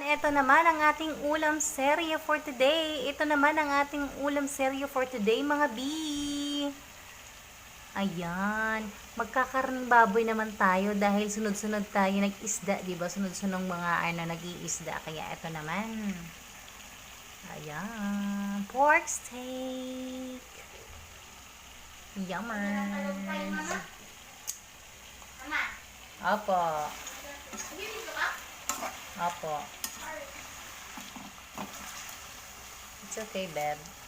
ito naman ang ating ulam serye for today. Ito naman ang ating ulam serye for today, mga B. Ayan. Magkakarning baboy naman tayo dahil sunod-sunod tayo nag-isda, diba? Sunod-sunod mga nag-iisda. Kaya ito naman. Ayan. Pork steak. Yummers. Opo. Opo. It's okay, babe.